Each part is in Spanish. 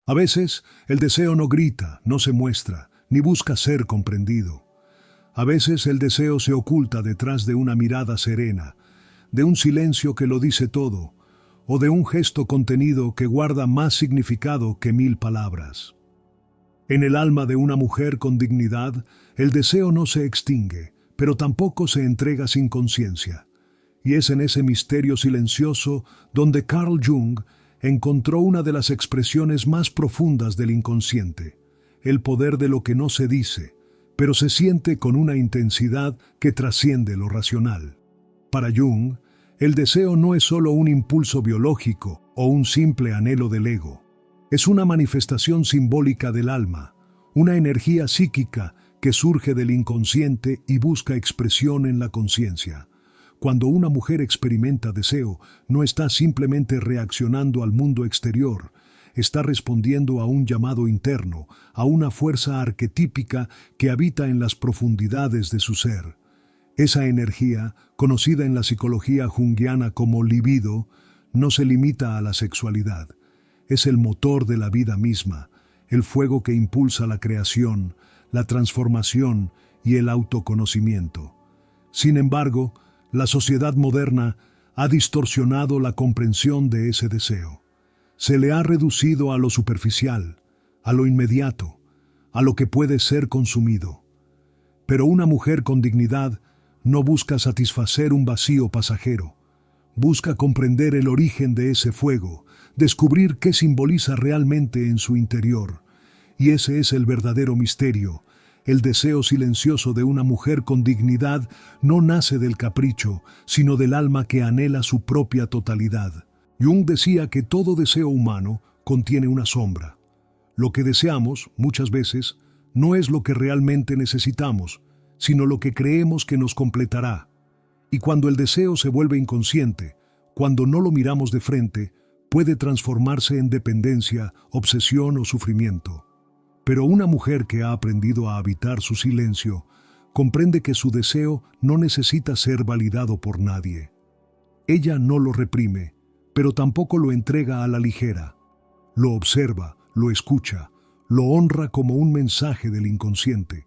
A veces, el deseo no grita, no se muestra, ni busca ser comprendido. A veces el deseo se oculta detrás de una mirada serena, de un silencio que lo dice todo, o de un gesto contenido que guarda más significado que 1000 palabras. En el alma de una mujer con dignidad, el deseo no se extingue, pero tampoco se entrega sin conciencia. Y es en ese misterio silencioso donde Carl Jung encontró una de las expresiones más profundas del inconsciente, el poder de lo que no se dice, pero se siente con una intensidad que trasciende lo racional. Para Jung, el deseo no es solo un impulso biológico o un simple anhelo del ego. Es una manifestación simbólica del alma, una energía psíquica que surge del inconsciente y busca expresión en la conciencia. Cuando una mujer experimenta deseo, no está simplemente reaccionando al mundo exterior, está respondiendo a un llamado interno, a una fuerza arquetípica que habita en las profundidades de su ser. Esa energía, conocida en la psicología junguiana como libido, no se limita a la sexualidad. Es el motor de la vida misma, el fuego que impulsa la creación, la transformación y el autoconocimiento. Sin embargo, la sociedad moderna ha distorsionado la comprensión de ese deseo. Se le ha reducido a lo superficial, a lo inmediato, a lo que puede ser consumido. Pero una mujer con dignidad no busca satisfacer un vacío pasajero. Busca comprender el origen de ese fuego, descubrir qué simboliza realmente en su interior. Y ese es el verdadero misterio. El deseo silencioso de una mujer con dignidad no nace del capricho, sino del alma que anhela su propia totalidad. Jung decía que todo deseo humano contiene una sombra. Lo que deseamos, muchas veces, no es lo que realmente necesitamos, sino lo que creemos que nos completará. Y cuando el deseo se vuelve inconsciente, cuando no lo miramos de frente, puede transformarse en dependencia, obsesión o sufrimiento. Pero una mujer que ha aprendido a habitar su silencio, comprende que su deseo no necesita ser validado por nadie. Ella no lo reprime, pero tampoco lo entrega a la ligera. Lo observa, lo escucha, lo honra como un mensaje del inconsciente.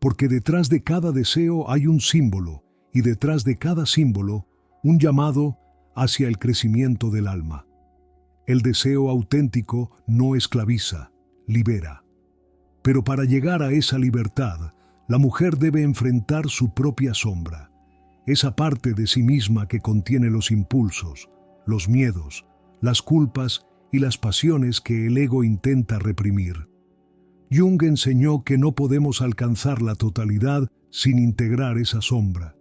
Porque detrás de cada deseo hay un símbolo, y detrás de cada símbolo, un llamado hacia el crecimiento del alma. El deseo auténtico no esclaviza, libera. Pero para llegar a esa libertad, la mujer debe enfrentar su propia sombra, esa parte de sí misma que contiene los impulsos, los miedos, las culpas y las pasiones que el ego intenta reprimir. Jung enseñó que no podemos alcanzar la totalidad sin integrar esa sombra.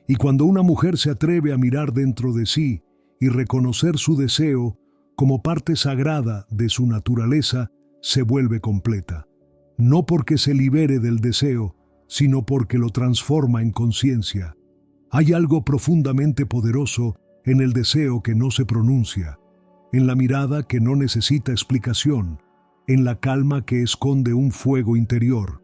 Y cuando una mujer se atreve a mirar dentro de sí y reconocer su deseo como parte sagrada de su naturaleza, se vuelve completa. No porque se libere del deseo, sino porque lo transforma en conciencia. Hay algo profundamente poderoso en el deseo que no se pronuncia, en la mirada que no necesita explicación, en la calma que esconde un fuego interior.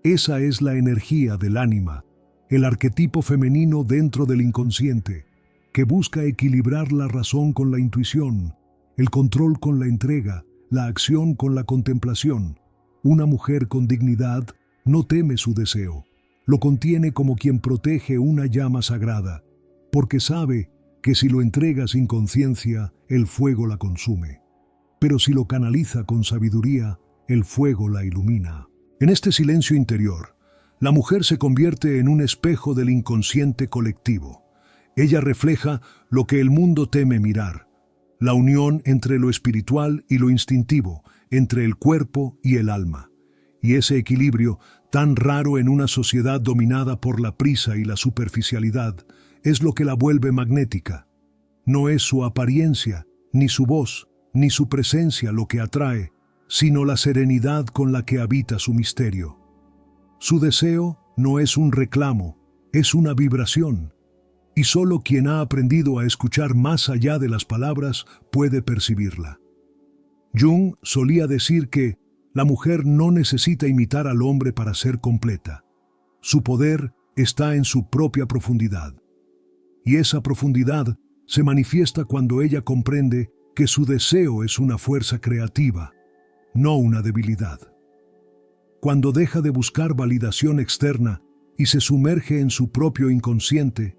Esa es la energía del ánima, el arquetipo femenino dentro del inconsciente, que busca equilibrar la razón con la intuición, el control con la entrega, la acción con la contemplación. Una mujer con dignidad no teme su deseo, lo contiene como quien protege una llama sagrada, porque sabe que si lo entrega sin conciencia, el fuego la consume. Pero si lo canaliza con sabiduría, el fuego la ilumina. En este silencio interior, la mujer se convierte en un espejo del inconsciente colectivo. Ella refleja lo que el mundo teme mirar, la unión entre lo espiritual y lo instintivo, entre el cuerpo y el alma. Y ese equilibrio, tan raro en una sociedad dominada por la prisa y la superficialidad, es lo que la vuelve magnética. No es su apariencia, ni su voz, ni su presencia lo que atrae, sino la serenidad con la que habita su misterio. Su deseo no es un reclamo, es una vibración, y solo quien ha aprendido a escuchar más allá de las palabras puede percibirla. Jung solía decir que la mujer no necesita imitar al hombre para ser completa. Su poder está en su propia profundidad. Y esa profundidad se manifiesta cuando ella comprende que su deseo es una fuerza creativa, no una debilidad. Cuando deja de buscar validación externa y se sumerge en su propio inconsciente,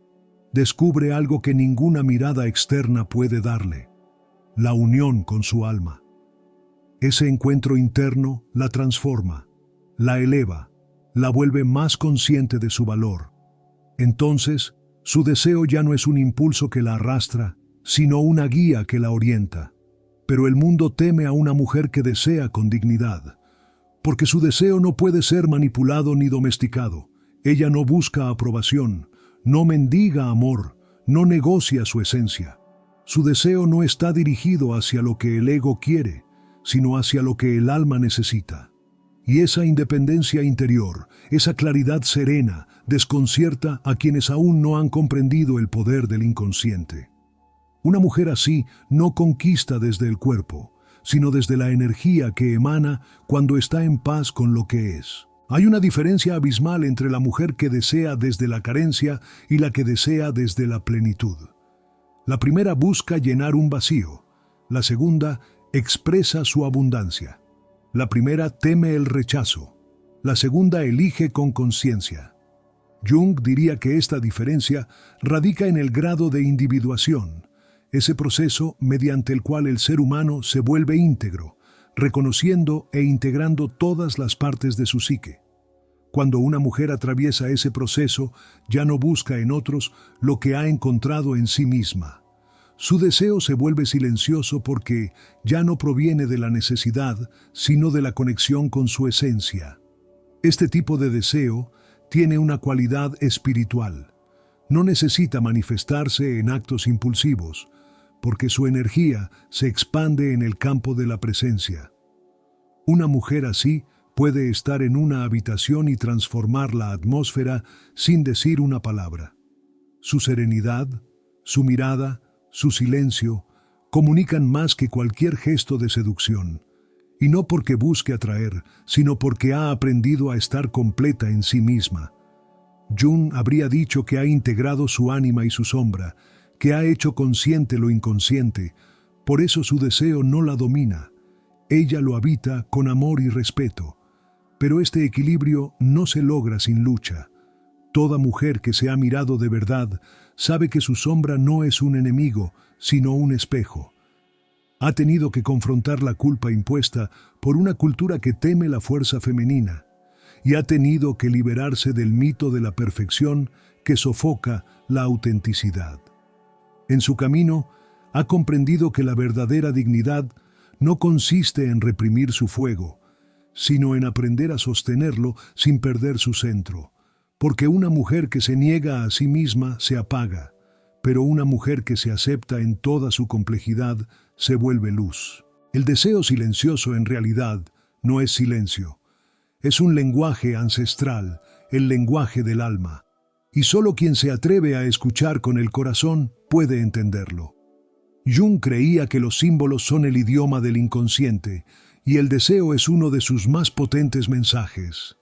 descubre algo que ninguna mirada externa puede darle: la unión con su alma. Ese encuentro interno la transforma, la eleva, la vuelve más consciente de su valor. Entonces, su deseo ya no es un impulso que la arrastra, sino una guía que la orienta. Pero el mundo teme a una mujer que desea con dignidad, porque su deseo no puede ser manipulado ni domesticado. Ella no busca aprobación, no mendiga amor, no negocia su esencia. Su deseo no está dirigido hacia lo que el ego quiere, sino hacia lo que el alma necesita. Y esa independencia interior, esa claridad serena, desconcierta a quienes aún no han comprendido el poder del inconsciente. Una mujer así no conquista desde el cuerpo, sino desde la energía que emana cuando está en paz con lo que es. Hay una diferencia abismal entre la mujer que desea desde la carencia y la que desea desde la plenitud. La primera busca llenar un vacío, la segunda expresa su abundancia. La primera teme el rechazo, la segunda elige con conciencia. Jung diría que esta diferencia radica en el grado de individuación, ese proceso mediante el cual el ser humano se vuelve íntegro, reconociendo e integrando todas las partes de su psique. Cuando una mujer atraviesa ese proceso, ya no busca en otros lo que ha encontrado en sí misma. Su deseo se vuelve silencioso porque ya no proviene de la necesidad, sino de la conexión con su esencia. Este tipo de deseo tiene una cualidad espiritual. No necesita manifestarse en actos impulsivos, porque su energía se expande en el campo de la presencia. Una mujer así puede estar en una habitación y transformar la atmósfera sin decir una palabra. Su serenidad, su mirada, su silencio comunican más que cualquier gesto de seducción, y no porque busque atraer, sino porque ha aprendido a estar completa en sí misma. Jung habría dicho que ha integrado su ánima y su sombra, que ha hecho consciente lo inconsciente, por eso su deseo no la domina. Ella lo habita con amor y respeto. Pero este equilibrio no se logra sin lucha. Toda mujer que se ha mirado de verdad sabe que su sombra no es un enemigo, sino un espejo. Ha tenido que confrontar la culpa impuesta por una cultura que teme la fuerza femenina, y ha tenido que liberarse del mito de la perfección que sofoca la autenticidad. En su camino, ha comprendido que la verdadera dignidad no consiste en reprimir su fuego, sino en aprender a sostenerlo sin perder su centro, porque una mujer que se niega a sí misma se apaga, pero una mujer que se acepta en toda su complejidad se vuelve luz. El deseo silencioso en realidad no es silencio, es un lenguaje ancestral, el lenguaje del alma, y solo quien se atreve a escuchar con el corazón puede entenderlo. Jung creía que los símbolos son el idioma del inconsciente, y el deseo es uno de sus más potentes mensajes.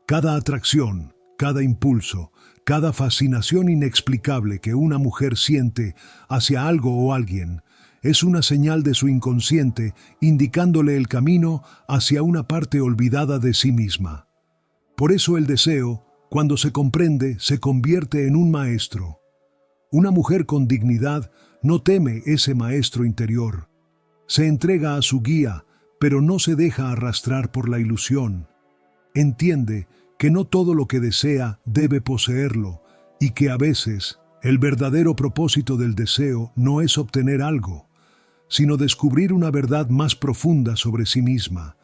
Cada atracción, cada impulso, cada fascinación inexplicable que una mujer siente hacia algo o alguien, es una señal de su inconsciente indicándole el camino hacia una parte olvidada de sí misma. Por eso el deseo, cuando se comprende, se convierte en un maestro. Una mujer con dignidad no teme ese maestro interior. Se entrega a su guía, pero no se deja arrastrar por la ilusión. Entiende que no todo lo que desea debe poseerlo y que a veces el verdadero propósito del deseo no es obtener algo, sino descubrir una verdad más profunda sobre sí misma.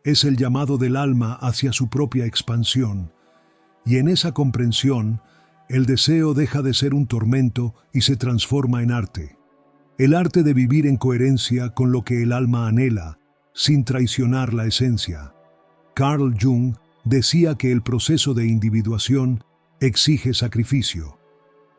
Es el llamado del alma hacia su propia expansión, y en esa comprensión, el deseo deja de ser un tormento y se transforma en arte. El arte de vivir en coherencia con lo que el alma anhela, sin traicionar la esencia. Carl Jung decía que el proceso de individuación exige sacrificio,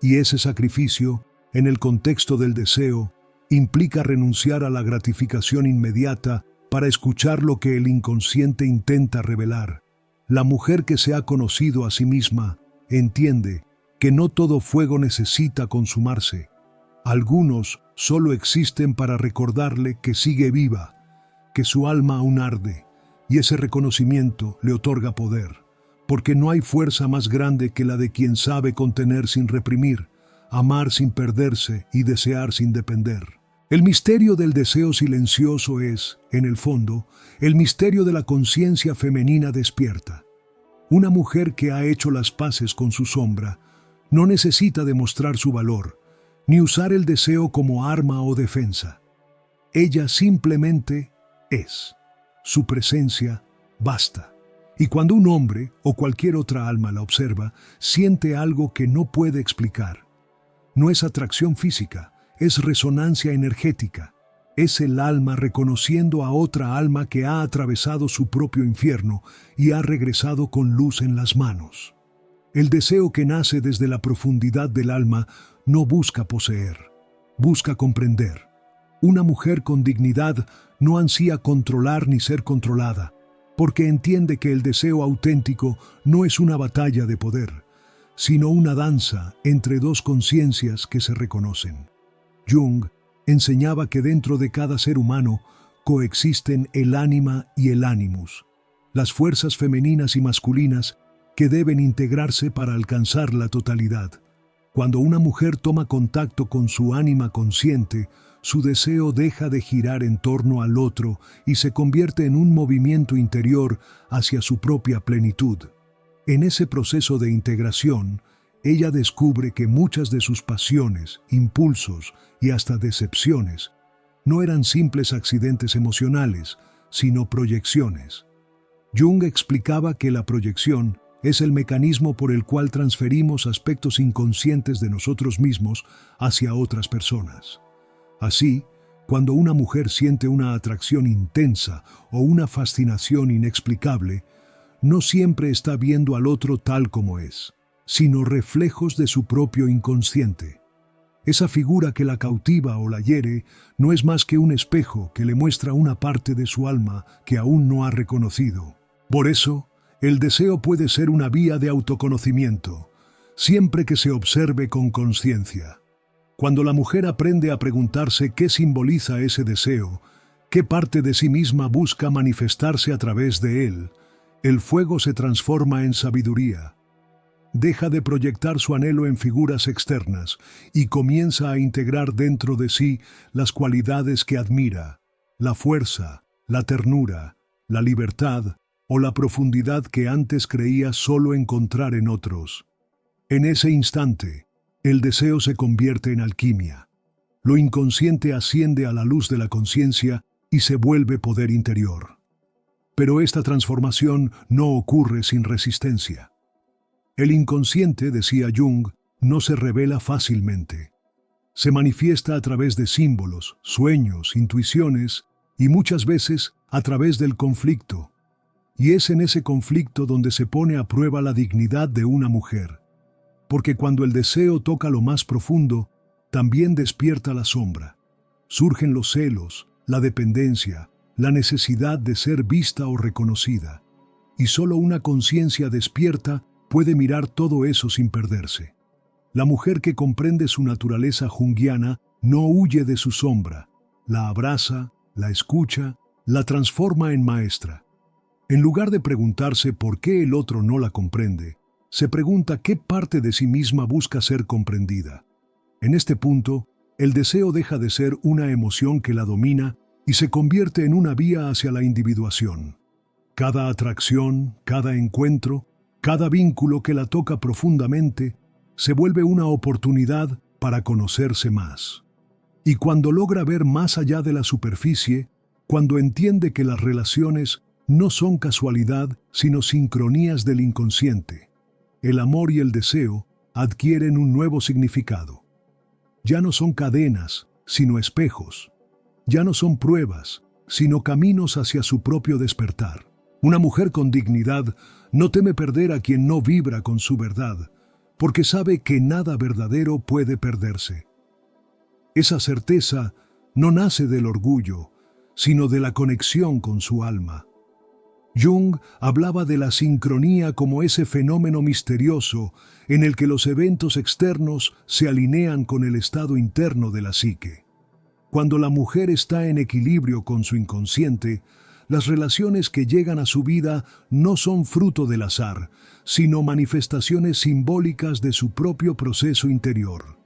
y ese sacrificio, en el contexto del deseo, implica renunciar a la gratificación inmediata para escuchar lo que el inconsciente intenta revelar. La mujer que se ha conocido a sí misma entiende que no todo fuego necesita consumarse. Algunos solo existen para recordarle que sigue viva, que su alma aún arde, y ese reconocimiento le otorga poder, porque no hay fuerza más grande que la de quien sabe contener sin reprimir, amar sin perderse y desear sin depender. El misterio del deseo silencioso es, en el fondo, el misterio de la conciencia femenina despierta. Una mujer que ha hecho las paces con su sombra no necesita demostrar su valor, ni usar el deseo como arma o defensa. Ella simplemente es. Su presencia basta. Y cuando un hombre o cualquier otra alma la observa, siente algo que no puede explicar. No es atracción física, es resonancia energética. Es el alma reconociendo a otra alma que ha atravesado su propio infierno y ha regresado con luz en las manos. El deseo que nace desde la profundidad del alma no busca poseer, busca comprender. Una mujer con dignidad no ansía controlar ni ser controlada, porque entiende que el deseo auténtico no es una batalla de poder, sino una danza entre dos conciencias que se reconocen. Jung enseñaba que dentro de cada ser humano coexisten el ánima y el animus, las fuerzas femeninas y masculinas que deben integrarse para alcanzar la totalidad. Cuando una mujer toma contacto con su ánima consciente, su deseo deja de girar en torno al otro y se convierte en un movimiento interior hacia su propia plenitud. En ese proceso de integración, ella descubre que muchas de sus pasiones, impulsos y hasta decepciones no eran simples accidentes emocionales, sino proyecciones. Jung explicaba que la proyección es el mecanismo por el cual transferimos aspectos inconscientes de nosotros mismos hacia otras personas. Así, cuando una mujer siente una atracción intensa o una fascinación inexplicable, no siempre está viendo al otro tal como es, sino reflejos de su propio inconsciente. Esa figura que la cautiva o la hiere no es más que un espejo que le muestra una parte de su alma que aún no ha reconocido. Por eso, el deseo puede ser una vía de autoconocimiento, siempre que se observe con conciencia. Cuando la mujer aprende a preguntarse qué simboliza ese deseo, qué parte de sí misma busca manifestarse a través de él, el fuego se transforma en sabiduría. Deja de proyectar su anhelo en figuras externas y comienza a integrar dentro de sí las cualidades que admira, la fuerza, la ternura, la libertad o la profundidad que antes creía solo encontrar en otros. En ese instante, el deseo se convierte en alquimia. Lo inconsciente asciende a la luz de la conciencia y se vuelve poder interior. Pero esta transformación no ocurre sin resistencia. El inconsciente, decía Jung, no se revela fácilmente. Se manifiesta a través de símbolos, sueños, intuiciones y muchas veces a través del conflicto. Y es en ese conflicto donde se pone a prueba la dignidad de una mujer. Porque cuando el deseo toca lo más profundo, también despierta la sombra. Surgen los celos, la dependencia, la necesidad de ser vista o reconocida. Y solo una conciencia despierta puede mirar todo eso sin perderse. La mujer que comprende su naturaleza junguiana no huye de su sombra, la abraza, la escucha, la transforma en maestra. En lugar de preguntarse por qué el otro no la comprende, se pregunta qué parte de sí misma busca ser comprendida. En este punto, el deseo deja de ser una emoción que la domina y se convierte en una vía hacia la individuación. Cada atracción, cada encuentro, cada vínculo que la toca profundamente se vuelve una oportunidad para conocerse más. Y cuando logra ver más allá de la superficie, cuando entiende que las relaciones no son casualidad, sino sincronías del inconsciente, el amor y el deseo adquieren un nuevo significado. Ya no son cadenas, sino espejos. Ya no son pruebas, sino caminos hacia su propio despertar. Una mujer con dignidad no teme perder a quien no vibra con su verdad, porque sabe que nada verdadero puede perderse. Esa certeza no nace del orgullo, sino de la conexión con su alma. Jung hablaba de la sincronía como ese fenómeno misterioso en el que los eventos externos se alinean con el estado interno de la psique. Cuando la mujer está en equilibrio con su inconsciente, las relaciones que llegan a su vida no son fruto del azar, sino manifestaciones simbólicas de su propio proceso interior.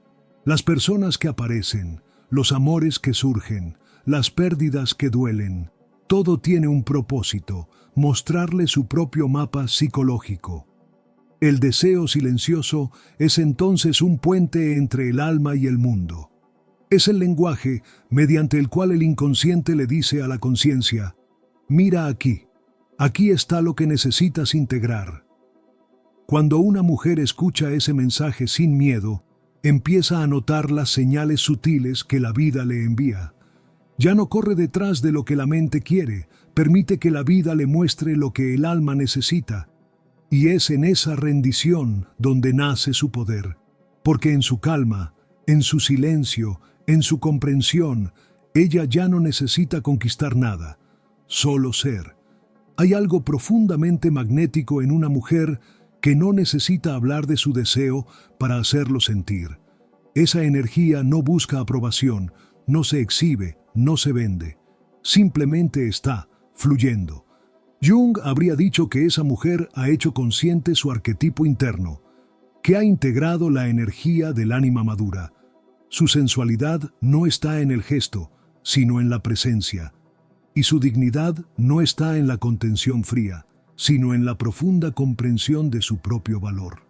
Las personas que aparecen, los amores que surgen, las pérdidas que duelen, todo tiene un propósito: mostrarle su propio mapa psicológico. El deseo silencioso es entonces un puente entre el alma y el mundo. Es el lenguaje mediante el cual el inconsciente le dice a la conciencia: mira aquí, aquí está lo que necesitas integrar. Cuando una mujer escucha ese mensaje sin miedo, empieza a notar las señales sutiles que la vida le envía. Ya no corre detrás de lo que la mente quiere, permite que la vida le muestre lo que el alma necesita. Y es en esa rendición donde nace su poder, porque en su calma, en su silencio, en su comprensión, ella ya no necesita conquistar nada, solo ser. Hay algo profundamente magnético en una mujer que no necesita hablar de su deseo para hacerlo sentir. Esa energía no busca aprobación, no se exhibe, no se vende. Simplemente está, fluyendo. Jung habría dicho que esa mujer ha hecho consciente su arquetipo interno, que ha integrado la energía del ánima madura. Su sensualidad no está en el gesto, sino en la presencia. Y su dignidad no está en la contención fría, sino en la profunda comprensión de su propio valor.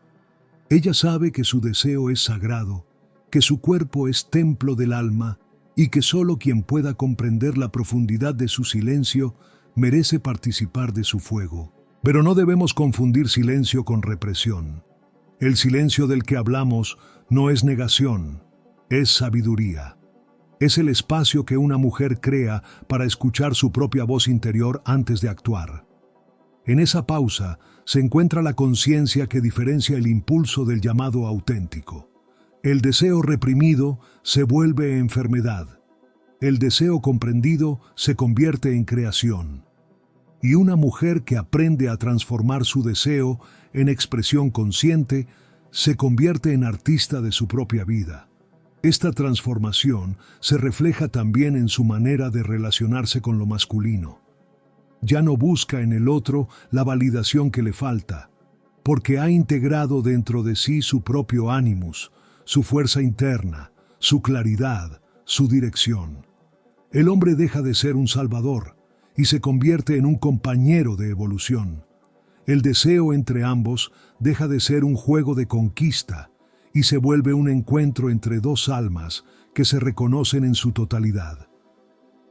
Ella sabe que su deseo es sagrado, que su cuerpo es templo del alma y que solo quien pueda comprender la profundidad de su silencio merece participar de su fuego. Pero no debemos confundir silencio con represión. El silencio del que hablamos no es negación, es sabiduría. Es el espacio que una mujer crea para escuchar su propia voz interior antes de actuar. En esa pausa se encuentra la conciencia que diferencia el impulso del llamado auténtico. El deseo reprimido se vuelve enfermedad. El deseo comprendido se convierte en creación. Y una mujer que aprende a transformar su deseo en expresión consciente se convierte en artista de su propia vida. Esta transformación se refleja también en su manera de relacionarse con lo masculino. Ya no busca en el otro la validación que le falta, porque ha integrado dentro de sí su propio ánimus, su fuerza interna, su claridad, su dirección. El hombre deja de ser un salvador y se convierte en un compañero de evolución. El deseo entre ambos deja de ser un juego de conquista y se vuelve un encuentro entre dos almas que se reconocen en su totalidad.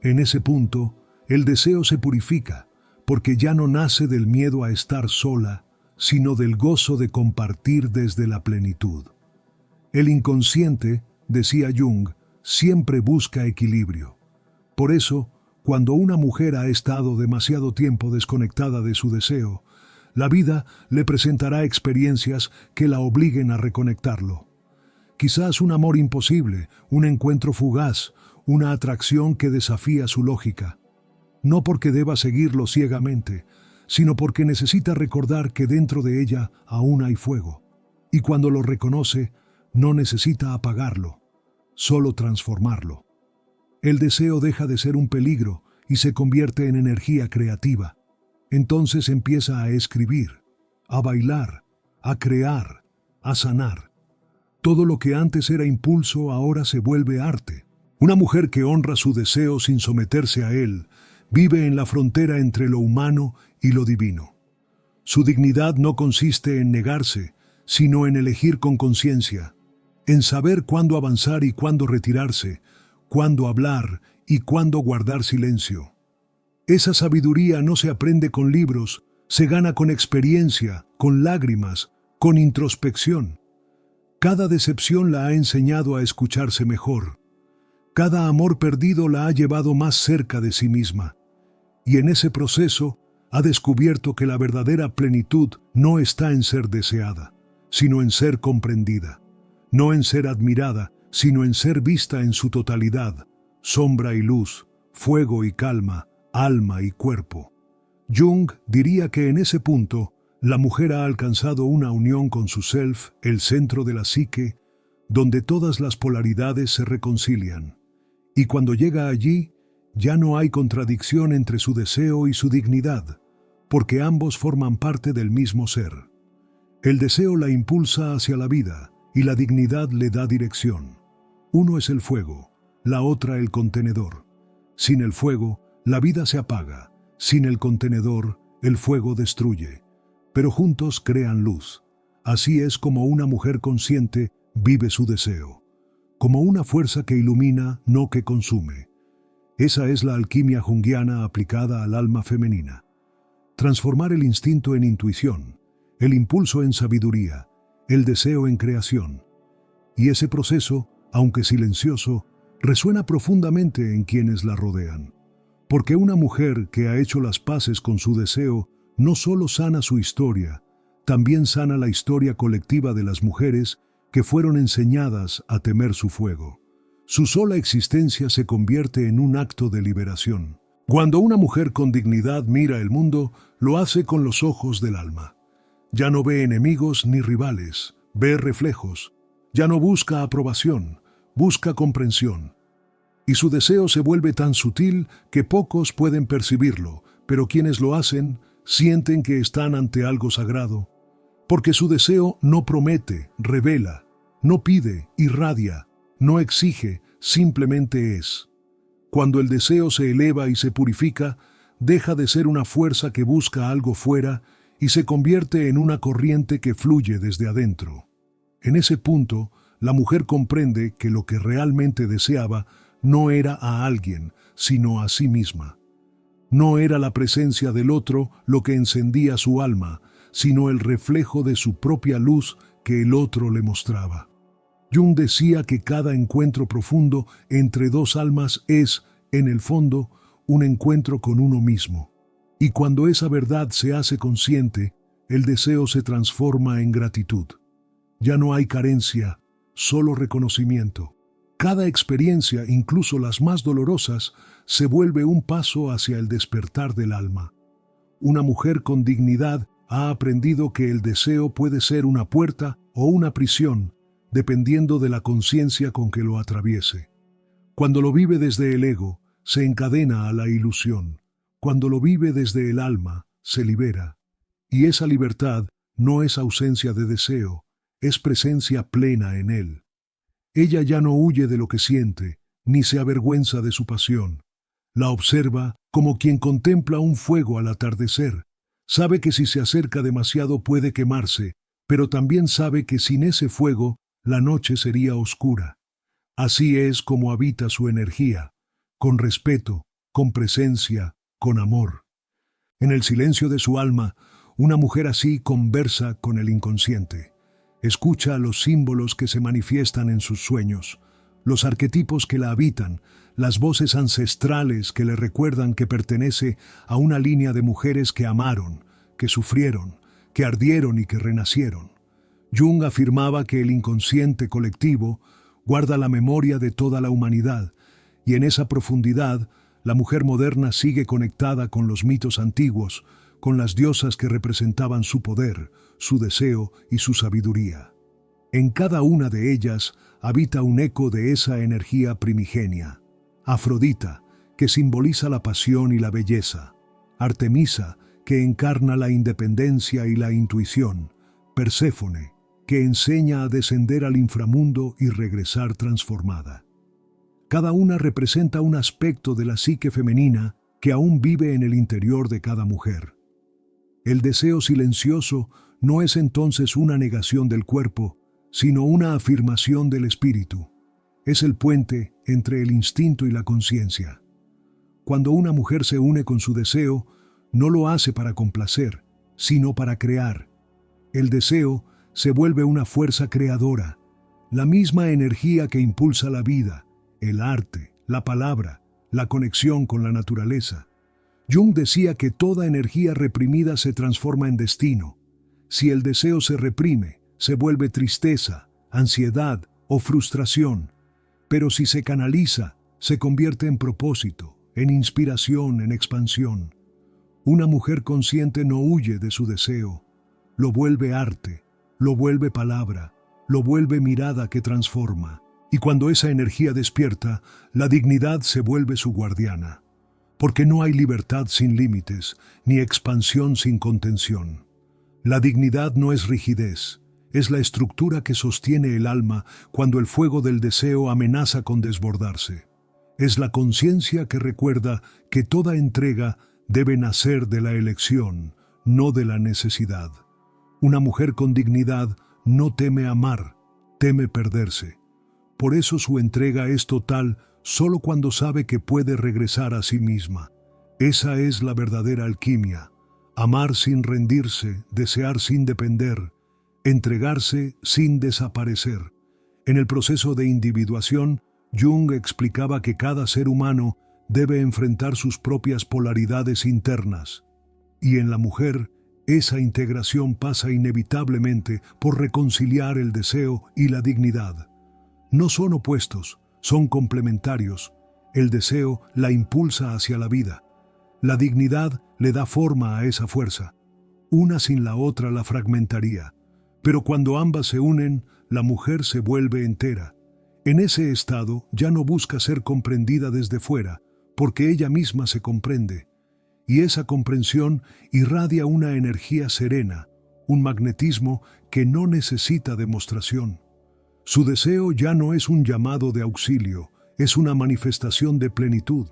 En ese punto, el deseo se purifica, porque ya no nace del miedo a estar sola, sino del gozo de compartir desde la plenitud. El inconsciente, decía Jung, siempre busca equilibrio. Por eso, cuando una mujer ha estado demasiado tiempo desconectada de su deseo, la vida le presentará experiencias que la obliguen a reconectarlo. Quizás un amor imposible, un encuentro fugaz, una atracción que desafía su lógica. No porque deba seguirlo ciegamente, sino porque necesita recordar que dentro de ella aún hay fuego. Y cuando lo reconoce, no necesita apagarlo, solo transformarlo. El deseo deja de ser un peligro y se convierte en energía creativa. Entonces empieza a escribir, a bailar, a crear, a sanar. Todo lo que antes era impulso ahora se vuelve arte. Una mujer que honra su deseo sin someterse a él, vive en la frontera entre lo humano y lo divino. Su dignidad no consiste en negarse, sino en elegir con conciencia, en saber cuándo avanzar y cuándo retirarse, cuándo hablar y cuándo guardar silencio. Esa sabiduría no se aprende con libros, se gana con experiencia, con lágrimas, con introspección. Cada decepción la ha enseñado a escucharse mejor. Cada amor perdido la ha llevado más cerca de sí misma. Y en ese proceso ha descubierto que la verdadera plenitud no está en ser deseada, sino en ser comprendida. No en ser admirada, sino en ser vista en su totalidad, sombra y luz, fuego y calma, alma y cuerpo. Jung diría que en ese punto, la mujer ha alcanzado una unión con su self, el centro de la psique, donde todas las polaridades se reconcilian. Y cuando llega allí, ya no hay contradicción entre su deseo y su dignidad, porque ambos forman parte del mismo ser. El deseo la impulsa hacia la vida y la dignidad le da dirección. Uno es el fuego, la otra el contenedor. Sin el fuego, la vida se apaga. Sin el contenedor, el fuego destruye. Pero juntos crean luz. Así es como una mujer consciente vive su deseo, como una fuerza que ilumina, no que consume. Esa es la alquimia junguiana aplicada al alma femenina. Transformar el instinto en intuición, el impulso en sabiduría, el deseo en creación. Y ese proceso, aunque silencioso, resuena profundamente en quienes la rodean. Porque una mujer que ha hecho las paces con su deseo no solo sana su historia, también sana la historia colectiva de las mujeres que fueron enseñadas a temer su fuego. Su sola existencia se convierte en un acto de liberación. Cuando una mujer con dignidad mira el mundo, lo hace con los ojos del alma. Ya no ve enemigos ni rivales, ve reflejos. Ya no busca aprobación, busca comprensión. Y su deseo se vuelve tan sutil que pocos pueden percibirlo, pero quienes lo hacen sienten que están ante algo sagrado. Porque su deseo no promete, revela, no pide, irradia, no exige, simplemente es. Cuando el deseo se eleva y se purifica, deja de ser una fuerza que busca algo fuera y se convierte en una corriente que fluye desde adentro. En ese punto, la mujer comprende que lo que realmente deseaba no era a alguien, sino a sí misma. No era la presencia del otro lo que encendía su alma, sino el reflejo de su propia luz que el otro le mostraba. Jung decía que cada encuentro profundo entre dos almas es, en el fondo, un encuentro con uno mismo. Y cuando esa verdad se hace consciente, el deseo se transforma en gratitud. Ya no hay carencia, solo reconocimiento. Cada experiencia, incluso las más dolorosas, se vuelve un paso hacia el despertar del alma. Una mujer con dignidad ha aprendido que el deseo puede ser una puerta o una prisión, dependiendo de la conciencia con que lo atraviese. Cuando lo vive desde el ego, se encadena a la ilusión. Cuando lo vive desde el alma, se libera. Y esa libertad no es ausencia de deseo, es presencia plena en él. Ella ya no huye de lo que siente, ni se avergüenza de su pasión. La observa como quien contempla un fuego al atardecer. Sabe que si se acerca demasiado puede quemarse, pero también sabe que sin ese fuego la noche sería oscura. Así es como habita su energía, con respeto, con presencia, con amor. En el silencio de su alma, una mujer así conversa con el inconsciente. Escucha los símbolos que se manifiestan en sus sueños, los arquetipos que la habitan, las voces ancestrales que le recuerdan que pertenece a una línea de mujeres que amaron, que sufrieron, que ardieron y que renacieron. Jung afirmaba que el inconsciente colectivo guarda la memoria de toda la humanidad, y en esa profundidad la mujer moderna sigue conectada con los mitos antiguos, con las diosas que representaban su poder, su deseo y su sabiduría. En cada una de ellas habita un eco de esa energía primigenia. Afrodita, que simboliza la pasión y la belleza. Artemisa, que encarna la independencia y la intuición. Perséfone, que enseña a descender al inframundo y regresar transformada. Cada una representa un aspecto de la psique femenina que aún vive en el interior de cada mujer. El deseo silencioso no es entonces una negación del cuerpo, sino una afirmación del espíritu. Es el puente entre el instinto y la conciencia. Cuando una mujer se une con su deseo, no lo hace para complacer, sino para crear. El deseo se vuelve una fuerza creadora, la misma energía que impulsa la vida, el arte, la palabra, la conexión con la naturaleza. Jung decía que toda energía reprimida se transforma en destino. Si el deseo se reprime, se vuelve tristeza, ansiedad o frustración. Pero si se canaliza, se convierte en propósito, en inspiración, en expansión. Una mujer consciente no huye de su deseo, lo vuelve arte, lo vuelve palabra, lo vuelve mirada que transforma. Y cuando esa energía despierta, la dignidad se vuelve su guardiana, porque no hay libertad sin límites, ni expansión sin contención. La dignidad no es rigidez, es la estructura que sostiene el alma cuando el fuego del deseo amenaza con desbordarse. Es la conciencia que recuerda que toda entrega debe nacer de la elección, no de la necesidad. Una mujer con dignidad no teme amar, teme perderse. Por eso su entrega es total solo cuando sabe que puede regresar a sí misma. Esa es la verdadera alquimia. Amar sin rendirse, desear sin depender, entregarse sin desaparecer. En el proceso de individuación, Jung explicaba que cada ser humano debe enfrentar sus propias polaridades internas. Y en la mujer, esa integración pasa inevitablemente por reconciliar el deseo y la dignidad. No son opuestos, son complementarios. El deseo la impulsa hacia la vida. La dignidad le da forma a esa fuerza. Una sin la otra la fragmentaría. Pero cuando ambas se unen, la mujer se vuelve entera. En ese estado ya no busca ser comprendida desde fuera, porque ella misma se comprende. Y esa comprensión irradia una energía serena, un magnetismo que no necesita demostración. Su deseo ya no es un llamado de auxilio, es una manifestación de plenitud.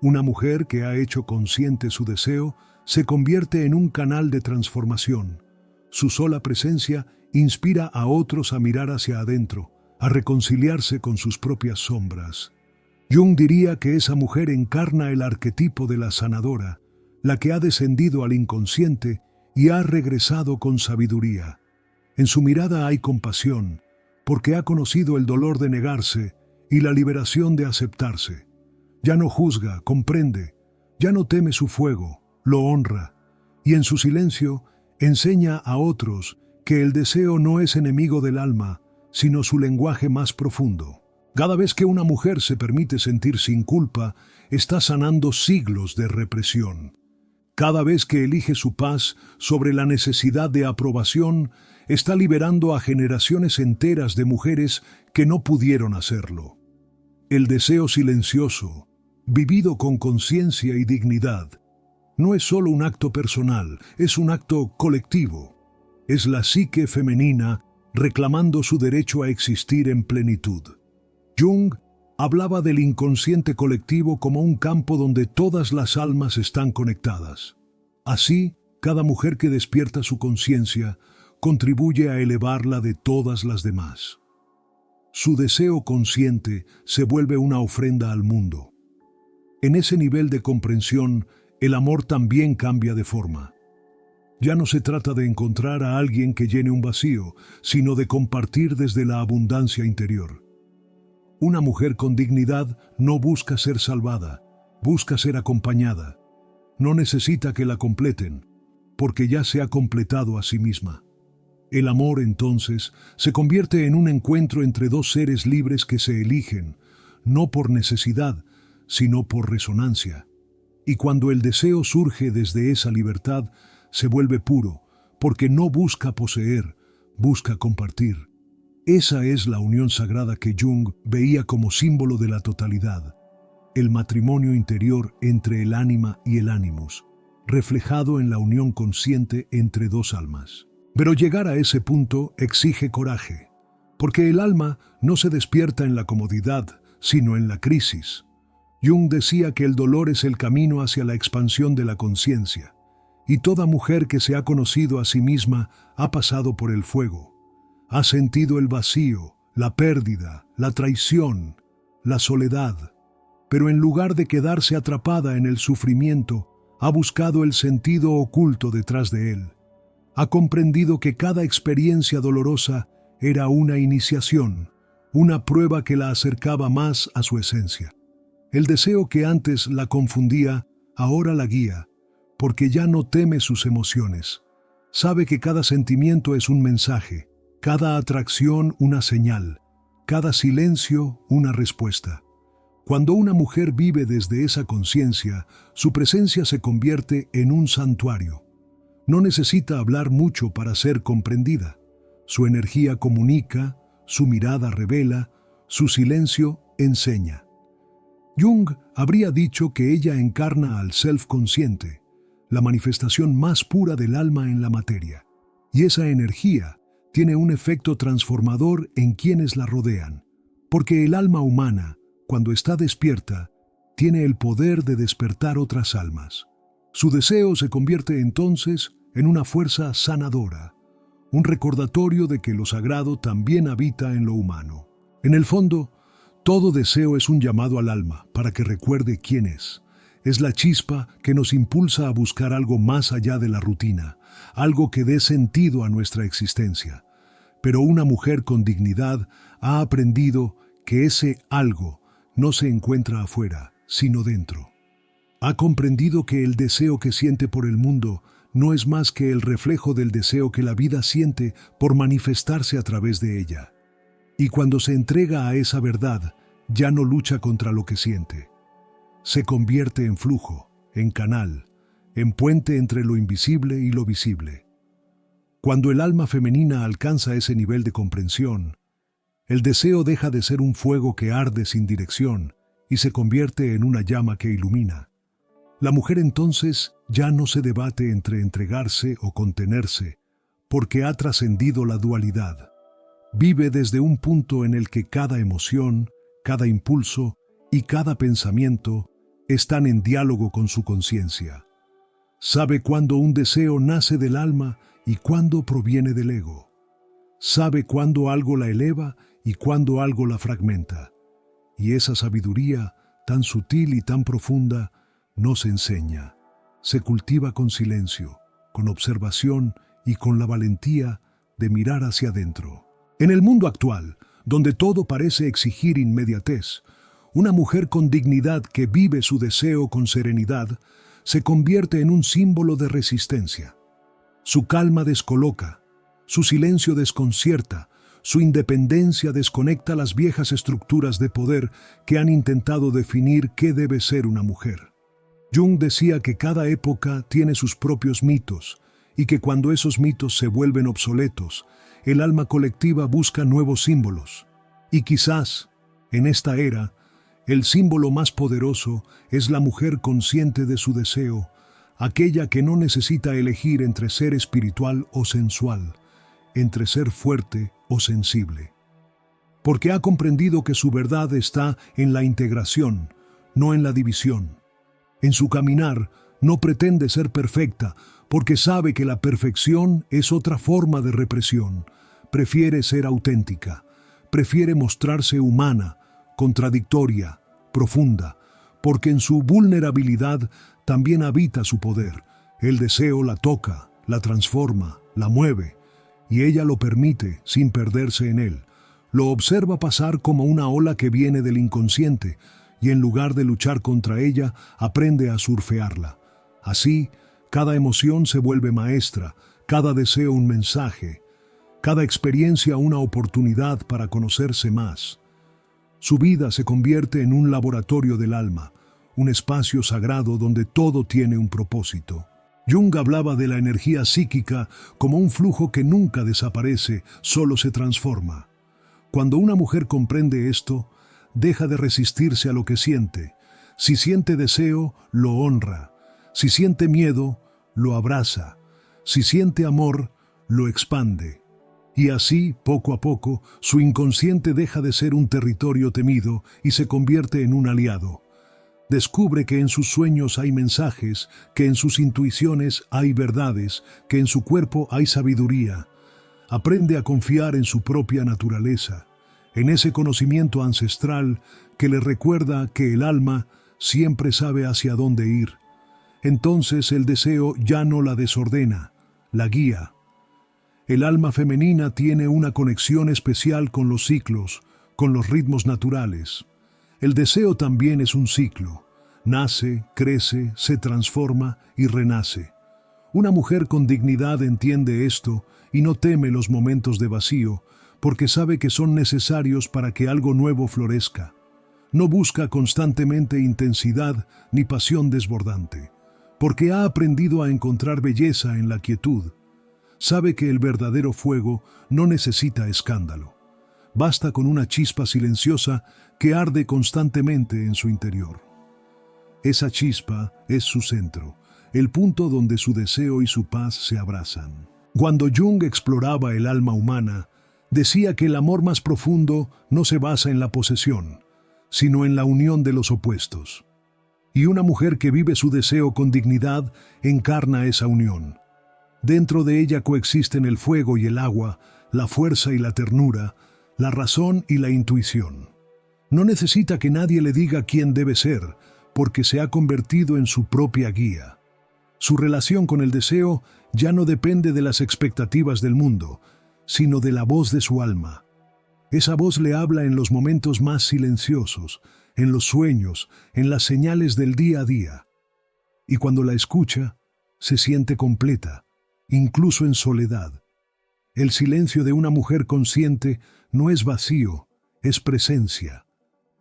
Una mujer que ha hecho consciente su deseo se convierte en un canal de transformación. Su sola presencia inspira a otros a mirar hacia adentro, a reconciliarse con sus propias sombras. Jung diría que esa mujer encarna el arquetipo de la sanadora, la que ha descendido al inconsciente y ha regresado con sabiduría. En su mirada hay compasión, porque ha conocido el dolor de negarse y la liberación de aceptarse. Ya no juzga, comprende, ya no teme su fuego, lo honra, y en su silencio enseña a otros que el deseo no es enemigo del alma, sino su lenguaje más profundo. Cada vez que una mujer se permite sentir sin culpa, está sanando siglos de represión. Cada vez que elige su paz sobre la necesidad de aprobación, está liberando a generaciones enteras de mujeres que no pudieron hacerlo. El deseo silencioso, vivido con conciencia y dignidad, no es solo un acto personal, es un acto colectivo. Es la psique femenina reclamando su derecho a existir en plenitud. Jung hablaba del inconsciente colectivo como un campo donde todas las almas están conectadas. Así, cada mujer que despierta su conciencia contribuye a elevarla de todas las demás. Su deseo consciente se vuelve una ofrenda al mundo. En ese nivel de comprensión, el amor también cambia de forma. Ya no se trata de encontrar a alguien que llene un vacío, sino de compartir desde la abundancia interior. Una mujer con dignidad no busca ser salvada, busca ser acompañada. No necesita que la completen, porque ya se ha completado a sí misma. El amor, entonces, se convierte en un encuentro entre dos seres libres que se eligen, no por necesidad, sino por resonancia. Y cuando el deseo surge desde esa libertad, se vuelve puro, porque no busca poseer, busca compartir. Esa es la unión sagrada que Jung veía como símbolo de la totalidad, el matrimonio interior entre el ánima y el ánimus, reflejado en la unión consciente entre dos almas. Pero llegar a ese punto exige coraje, porque el alma no se despierta en la comodidad, sino en la crisis. Jung decía que el dolor es el camino hacia la expansión de la conciencia, y toda mujer que se ha conocido a sí misma ha pasado por el fuego. Ha sentido el vacío, la pérdida, la traición, la soledad, pero en lugar de quedarse atrapada en el sufrimiento, ha buscado el sentido oculto detrás de él. Ha comprendido que cada experiencia dolorosa era una iniciación, una prueba que la acercaba más a su esencia. El deseo que antes la confundía, ahora la guía, porque ya no teme sus emociones. Sabe que cada sentimiento es un mensaje, cada atracción una señal, cada silencio una respuesta. Cuando una mujer vive desde esa conciencia, su presencia se convierte en un santuario. No necesita hablar mucho para ser comprendida. Su energía comunica, su mirada revela, Su silencio enseña. Jung habría dicho que ella encarna al self consciente, la manifestación más pura del alma en la materia. Y esa energía tiene un efecto transformador en quienes la rodean, porque el alma humana, cuando está despierta, tiene el poder de despertar otras almas. Su deseo se convierte entonces en una fuerza sanadora, un recordatorio de que lo sagrado también habita en lo humano. En el fondo, todo deseo es un llamado al alma para que recuerde quién es. Es la chispa que nos impulsa a buscar algo más allá de la rutina, algo que dé sentido a nuestra existencia. Pero una mujer con dignidad ha aprendido que ese algo no se encuentra afuera, sino dentro. Ha comprendido que el deseo que siente por el mundo no es más que el reflejo del deseo que la vida siente por manifestarse a través de ella. Y cuando se entrega a esa verdad, ya no lucha contra lo que siente. Se convierte en flujo, en canal, en puente entre lo invisible y lo visible. Cuando el alma femenina alcanza ese nivel de comprensión, el deseo deja de ser un fuego que arde sin dirección y se convierte en una llama que ilumina. La mujer entonces ya no se debate entre entregarse o contenerse, porque ha trascendido la dualidad. Vive desde un punto en el que cada emoción, cada impulso y cada pensamiento están en diálogo con su conciencia. Sabe cuándo un deseo nace del alma y cuándo proviene del ego. Sabe cuándo algo la eleva y cuándo algo la fragmenta. Y esa sabiduría, tan sutil y tan profunda, no se enseña. Se cultiva con silencio, con observación y con la valentía de mirar hacia adentro. En el mundo actual, donde todo parece exigir inmediatez, una mujer con dignidad que vive su deseo con serenidad se convierte en un símbolo de resistencia. Su calma descoloca, su silencio desconcierta, su independencia desconecta las viejas estructuras de poder que han intentado definir qué debe ser una mujer. Jung decía que cada época tiene sus propios mitos y que cuando esos mitos se vuelven obsoletos, el alma colectiva busca nuevos símbolos. Y quizás, en esta era, el símbolo más poderoso es la mujer consciente de su deseo, aquella que no necesita elegir entre ser espiritual o sensual, entre ser fuerte o sensible. Porque ha comprendido que su verdad está en la integración, no en la división. En su caminar no pretende ser perfecta, porque sabe que la perfección es otra forma de represión. Prefiere ser auténtica, prefiere mostrarse humana, contradictoria, profunda, porque en su vulnerabilidad también habita su poder. El deseo la toca, la transforma, la mueve, y ella lo permite sin perderse en él. Lo observa pasar como una ola que viene del inconsciente, y en lugar de luchar contra ella, aprende a surfearla. Así, cada emoción se vuelve maestra, cada deseo un mensaje, cada experiencia una oportunidad para conocerse más. Su vida se convierte en un laboratorio del alma, un espacio sagrado donde todo tiene un propósito. Jung hablaba de la energía psíquica como un flujo que nunca desaparece, solo se transforma. Cuando una mujer comprende esto, deja de resistirse a lo que siente. Si siente deseo, lo honra. Si siente miedo, lo abraza. Si siente amor, lo expande. Y así, poco a poco, su inconsciente deja de ser un territorio temido y se convierte en un aliado. Descubre que en sus sueños hay mensajes, que en sus intuiciones hay verdades, que en su cuerpo hay sabiduría. Aprende a confiar en su propia naturaleza, en ese conocimiento ancestral que le recuerda que el alma siempre sabe hacia dónde ir. Entonces el deseo ya no la desordena, la guía. El alma femenina tiene una conexión especial con los ciclos, con los ritmos naturales. El deseo también es un ciclo. Nace, crece, se transforma y renace. Una mujer con dignidad entiende esto y no teme los momentos de vacío, porque sabe que son necesarios para que algo nuevo florezca. No busca constantemente intensidad ni pasión desbordante, porque ha aprendido a encontrar belleza en la quietud. Sabe que el verdadero fuego no necesita escándalo. basta con una chispa silenciosa que arde constantemente en su interior. Esa chispa es su centro, el punto donde su deseo y su paz se abrazan. Cuando Jung exploraba el alma humana, decía que el amor más profundo no se basa en la posesión, sino en la unión de los opuestos. Y una mujer que vive su deseo con dignidad encarna esa unión. Dentro de ella coexisten el fuego y el agua, la fuerza y la ternura, la razón y la intuición. No necesita que nadie le diga quién debe ser, porque se ha convertido en su propia guía. Su relación con el deseo ya no depende de las expectativas del mundo, sino de la voz de su alma. Esa voz le habla en los momentos más silenciosos, en los sueños, en las señales del día a día. Y cuando la escucha, se siente completa, incluso en soledad. El silencio de una mujer consciente no es vacío, es presencia.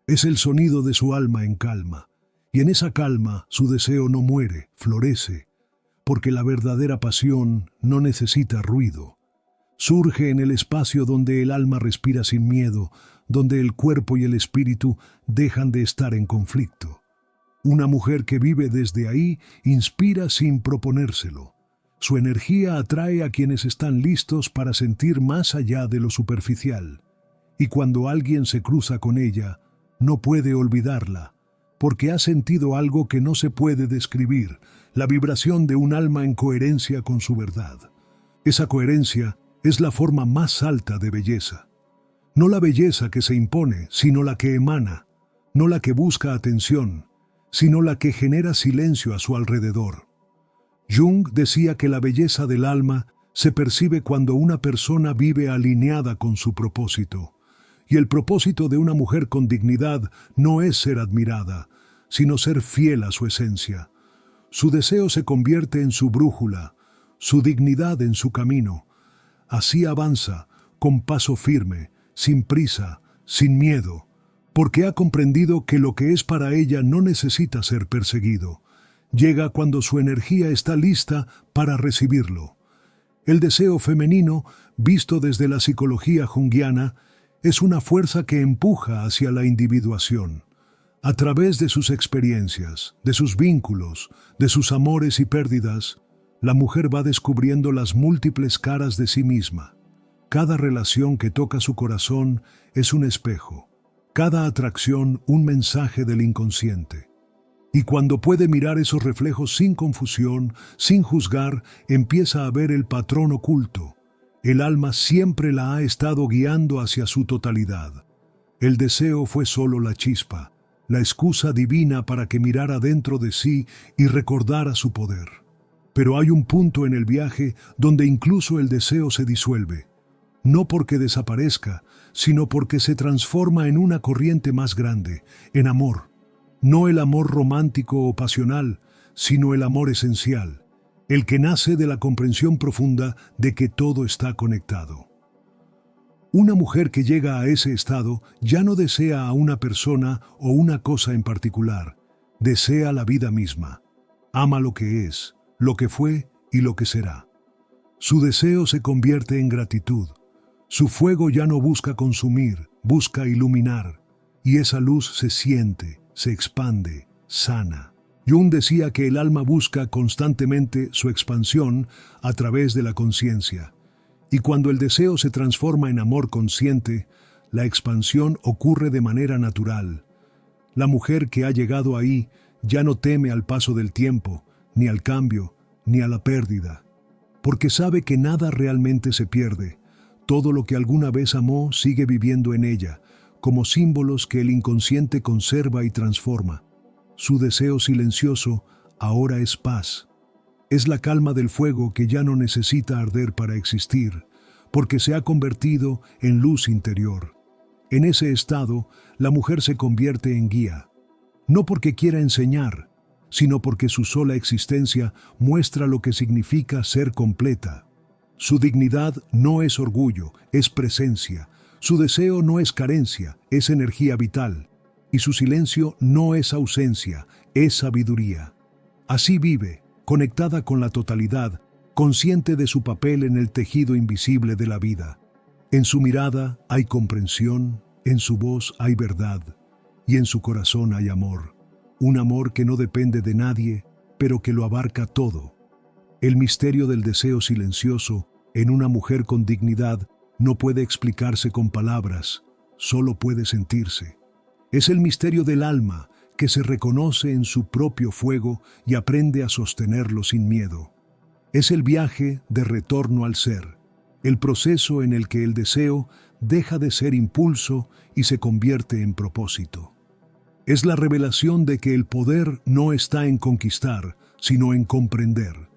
Es el sonido de su alma en calma. Y en esa calma su deseo no muere, florece, porque la verdadera pasión no necesita ruido. Surge en el espacio donde el alma respira sin miedo, donde el cuerpo y el espíritu dejan de estar en conflicto. Una mujer que vive desde ahí inspira sin proponérselo. Su energía atrae a quienes están listos para sentir más allá de lo superficial. Y cuando alguien se cruza con ella, no puede olvidarla, porque ha sentido algo que no se puede describir, la vibración de un alma en coherencia con su verdad. Esa coherencia es la forma más alta de belleza. No la belleza que se impone, sino la que emana, no la que busca atención, sino la que genera silencio a su alrededor. Jung decía que la belleza del alma se percibe cuando una persona vive alineada con su propósito. Y el propósito de una mujer con dignidad no es ser admirada, sino ser fiel a su esencia. Su deseo se convierte en su brújula, su dignidad en su camino. Así avanza, con paso firme, sin prisa, sin miedo, porque ha comprendido que lo que es para ella no necesita ser perseguido. Llega cuando su energía está lista para recibirlo. El deseo femenino, visto desde la psicología junguiana, es una fuerza que empuja hacia la individuación. A través de sus experiencias, de sus vínculos, de sus amores y pérdidas, la mujer va descubriendo las múltiples caras de sí misma. Cada relación que toca su corazón es un espejo, cada atracción un mensaje del inconsciente. Y cuando puede mirar esos reflejos sin confusión, sin juzgar, empieza a ver el patrón oculto. El alma siempre la ha estado guiando hacia su totalidad. El deseo fue solo la chispa, la excusa divina para que mirara dentro de sí y recordara su poder. Pero hay un punto en el viaje donde incluso el deseo se disuelve. No porque desaparezca, sino porque se transforma en una corriente más grande, en amor. No el amor romántico o pasional, sino el amor esencial, el que nace de la comprensión profunda de que todo está conectado. Una mujer que llega a ese estado ya no desea a una persona o una cosa en particular, desea la vida misma. Ama lo que es, lo que fue y lo que será. Su deseo se convierte en gratitud. Su fuego ya no busca consumir, busca iluminar, y esa luz se siente, se expande, sana. Jung decía que el alma busca constantemente su expansión a través de la conciencia, y cuando el deseo se transforma en amor consciente, la expansión ocurre de manera natural. La mujer que ha llegado ahí ya no teme al paso del tiempo, ni al cambio, ni a la pérdida, porque sabe que nada realmente se pierde. Todo lo que alguna vez amó sigue viviendo en ella, como símbolos que el inconsciente conserva y transforma. Su deseo silencioso ahora es paz. Es la calma del fuego que ya no necesita arder para existir, porque se ha convertido en luz interior. En ese estado, la mujer se convierte en guía, no porque quiera enseñar, sino porque su sola existencia muestra lo que significa ser completa. Su dignidad no es orgullo, es presencia. Su deseo no es carencia, es energía vital. Y su silencio no es ausencia, es sabiduría. Así vive, conectada con la totalidad, consciente de su papel en el tejido invisible de la vida. En su mirada hay comprensión, en su voz hay verdad, y en su corazón hay amor. Un amor que no depende de nadie, pero que lo abarca todo. El misterio del deseo silencioso en una mujer con dignidad no puede explicarse con palabras, solo puede sentirse. Es el misterio del alma que se reconoce en su propio fuego y aprende a sostenerlo sin miedo. Es el viaje de retorno al ser, el proceso en el que el deseo deja de ser impulso y se convierte en propósito. Es la revelación de que el poder no está en conquistar, sino en comprender.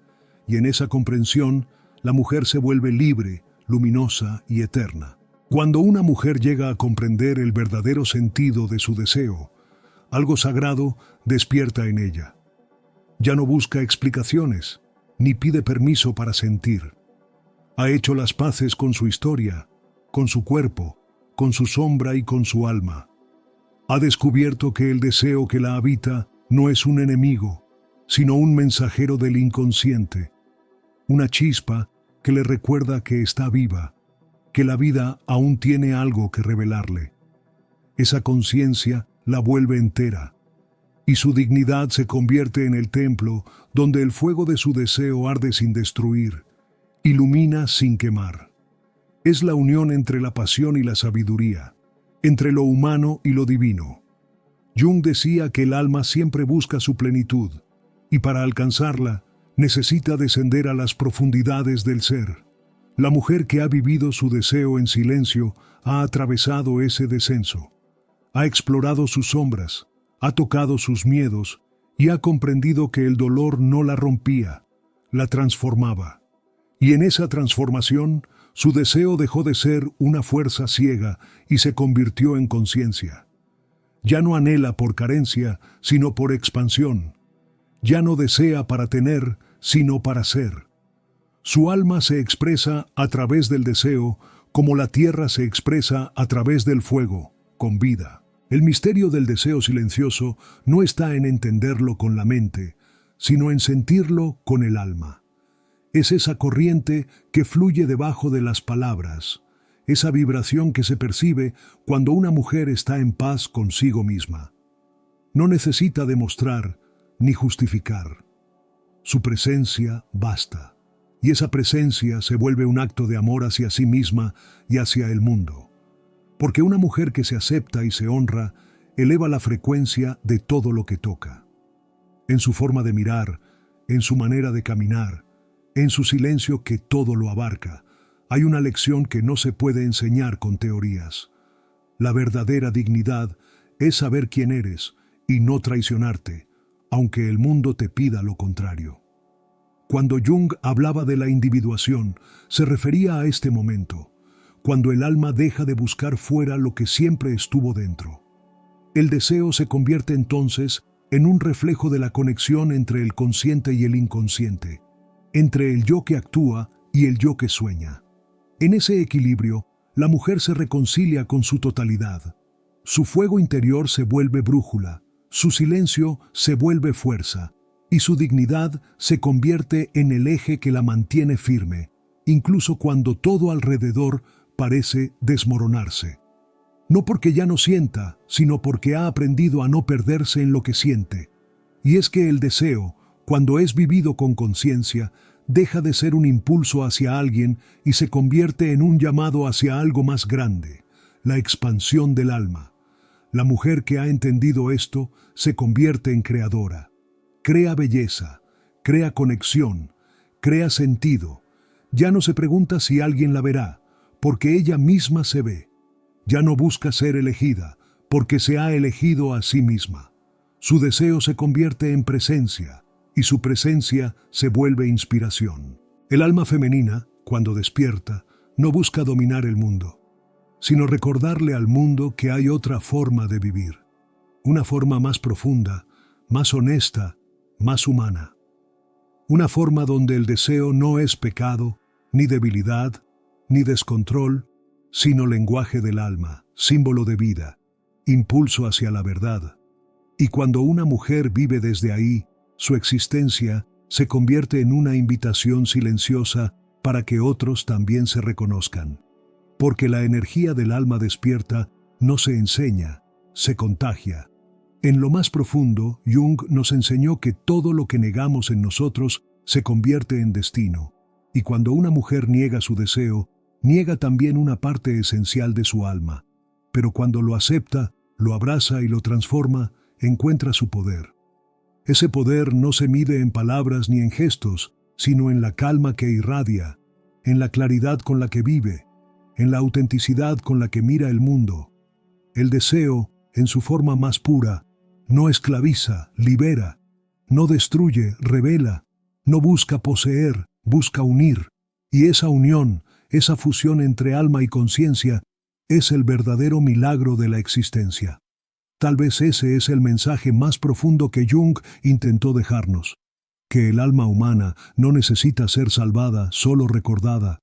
Y en esa comprensión, la mujer se vuelve libre, luminosa y eterna. Cuando una mujer llega a comprender el verdadero sentido de su deseo, algo sagrado despierta en ella. Ya no busca explicaciones, ni pide permiso para sentir. Ha hecho las paces con su historia, con su cuerpo, con su sombra y con su alma. Ha descubierto que el deseo que la habita no es un enemigo, sino un mensajero del inconsciente, una chispa que le recuerda que está viva, que la vida aún tiene algo que revelarle. Esa conciencia la vuelve entera, y su dignidad se convierte en el templo donde el fuego de su deseo arde sin destruir, ilumina sin quemar. Es la unión entre la pasión y la sabiduría, entre lo humano y lo divino. Jung decía que el alma siempre busca su plenitud, y para alcanzarla necesita descender a las profundidades del ser. La mujer que ha vivido su deseo en silencio ha atravesado ese descenso. Ha explorado sus sombras, ha tocado sus miedos y ha comprendido que el dolor no la rompía, la transformaba. Y en esa transformación, su deseo dejó de ser una fuerza ciega y se convirtió en conciencia. Ya no anhela por carencia, sino por expansión. Ya no desea para tener, sino para ser. Su alma se expresa a través del deseo, como la tierra se expresa a través del fuego, con vida. El misterio del deseo silencioso no está en entenderlo con la mente, sino en sentirlo con el alma. Es esa corriente que fluye debajo de las palabras, esa vibración que se percibe cuando una mujer está en paz consigo misma. No necesita demostrar ni justificar. Su presencia basta, y esa presencia se vuelve un acto de amor hacia sí misma y hacia el mundo. Porque una mujer que se acepta y se honra eleva la frecuencia de todo lo que toca. En su forma de mirar, en su manera de caminar, en su silencio que todo lo abarca, hay una lección que no se puede enseñar con teorías. La verdadera dignidad es saber quién eres y no traicionarte, aunque el mundo te pida lo contrario. Cuando Jung hablaba de la individuación, se refería a este momento, cuando el alma deja de buscar fuera lo que siempre estuvo dentro. El deseo se convierte entonces en un reflejo de la conexión entre el consciente y el inconsciente, entre el yo que actúa y el yo que sueña. En ese equilibrio, la mujer se reconcilia con su totalidad. Su fuego interior se vuelve brújula, su silencio se vuelve fuerza, y su dignidad se convierte en el eje que la mantiene firme, incluso cuando todo alrededor parece desmoronarse. No porque ya no sienta, sino porque ha aprendido a no perderse en lo que siente. Y es que el deseo, cuando es vivido con conciencia, deja de ser un impulso hacia alguien y se convierte en un llamado hacia algo más grande, la expansión del alma. La mujer que ha entendido esto se convierte en creadora. Crea belleza, crea conexión, crea sentido. Ya no se pregunta si alguien la verá, porque ella misma se ve. Ya no busca ser elegida, porque se ha elegido a sí misma. Su deseo se convierte en presencia, y su presencia se vuelve inspiración. El alma femenina, cuando despierta, no busca dominar el mundo, sino recordarle al mundo que hay otra forma de vivir, una forma más profunda, más honesta, más humana. Una forma donde el deseo no es pecado, ni debilidad, ni descontrol, sino lenguaje del alma, símbolo de vida, impulso hacia la verdad. Y cuando una mujer vive desde ahí, su existencia se convierte en una invitación silenciosa para que otros también se reconozcan. porque la energía del alma despierta no se enseña, se contagia. En lo más profundo, Jung nos enseñó que todo lo que negamos en nosotros se convierte en destino, y cuando una mujer niega su deseo, niega también una parte esencial de su alma, pero cuando lo acepta, lo abraza y lo transforma, encuentra su poder. Ese poder no se mide en palabras ni en gestos, sino en la calma que irradia, en la claridad con la que vive, en la autenticidad con la que mira el mundo. El deseo, en su forma más pura, no esclaviza, libera, no destruye, revela, no busca poseer, busca unir, y esa unión, esa fusión entre alma y conciencia, es el verdadero milagro de la existencia. Tal vez ese es el mensaje más profundo que Jung intentó dejarnos, que el alma humana no necesita ser salvada, solo recordada,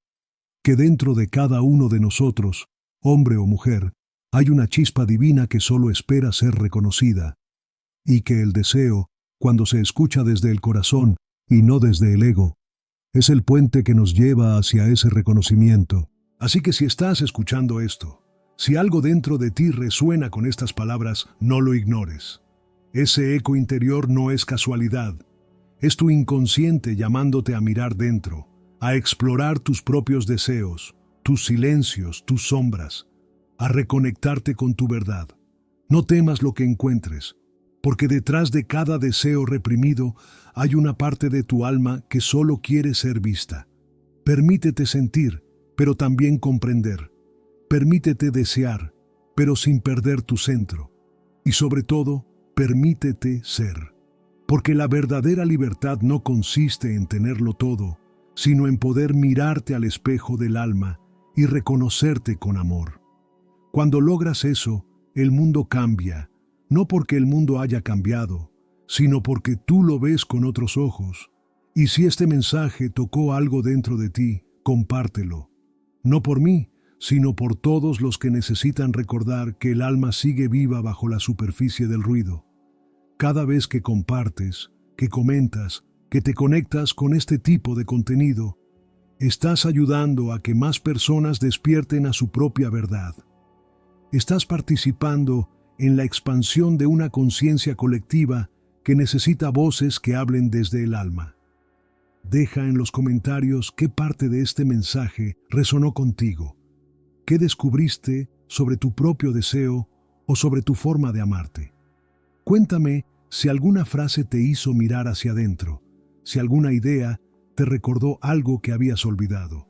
que dentro de cada uno de nosotros, hombre o mujer, hay una chispa divina que solo espera ser reconocida, y que el deseo, cuando se escucha desde el corazón y no desde el ego, es el puente que nos lleva hacia ese reconocimiento. Así que si estás escuchando esto, si algo dentro de ti resuena con estas palabras, no lo ignores. Ese eco interior no es casualidad. Es tu inconsciente llamándote a mirar dentro, a explorar tus propios deseos, tus silencios, tus sombras, a reconectarte con tu verdad. No temas lo que encuentres, porque detrás de cada deseo reprimido hay una parte de tu alma que solo quiere ser vista. Permítete sentir, pero también comprender. Permítete desear, pero sin perder tu centro. Y sobre todo, permítete ser. Porque la verdadera libertad no consiste en tenerlo todo, sino en poder mirarte al espejo del alma y reconocerte con amor. Cuando logras eso, el mundo cambia, no porque el mundo haya cambiado, sino porque tú lo ves con otros ojos. Y si este mensaje tocó algo dentro de ti, compártelo. No por mí, sino por todos los que necesitan recordar que el alma sigue viva bajo la superficie del ruido. Cada vez que compartes, que comentas, que te conectas con este tipo de contenido, estás ayudando a que más personas despierten a su propia verdad. Estás participando en la expansión de una conciencia colectiva que necesita voces que hablen desde el alma. Deja en los comentarios qué parte de este mensaje resonó contigo. ¿Qué descubriste sobre tu propio deseo o sobre tu forma de amarte? Cuéntame si alguna frase te hizo mirar hacia adentro, si alguna idea te recordó algo que habías olvidado.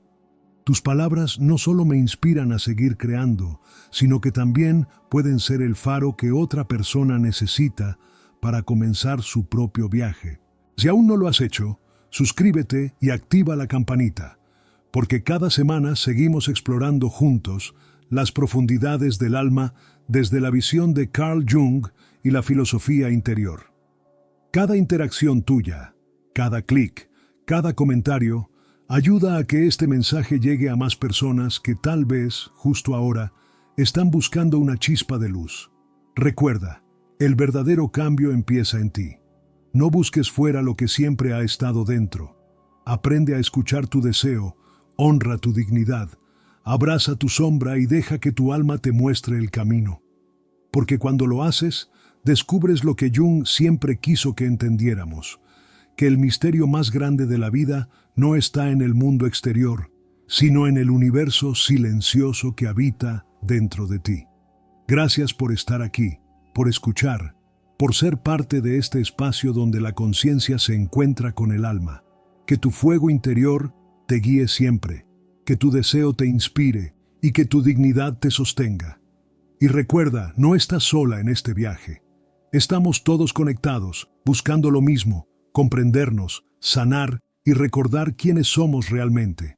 Tus palabras no solo me inspiran a seguir creando, sino que también pueden ser el faro que otra persona necesita para comenzar su propio viaje. Si aún no lo has hecho, suscríbete y activa la campanita, porque cada semana seguimos explorando juntos las profundidades del alma desde la visión de Carl Jung y la filosofía interior. Cada interacción tuya, cada clic, cada comentario, ayuda a que este mensaje llegue a más personas que tal vez, justo ahora, están buscando una chispa de luz. Recuerda, el verdadero cambio empieza en ti. No busques fuera lo que siempre ha estado dentro. Aprende a escuchar tu deseo, honra tu dignidad, abraza tu sombra y deja que tu alma te muestre el camino. Porque cuando lo haces, descubres lo que Jung siempre quiso que entendiéramos, que el misterio más grande de la vida no está en el mundo exterior, sino en el universo silencioso que habita dentro de ti. Gracias por estar aquí, por escuchar, por ser parte de este espacio donde la conciencia se encuentra con el alma. Que tu fuego interior te guíe siempre, que tu deseo te inspire y que tu dignidad te sostenga. Y recuerda, no estás sola en este viaje. Estamos todos conectados, buscando lo mismo, comprendernos, sanar y recordar quiénes somos realmente.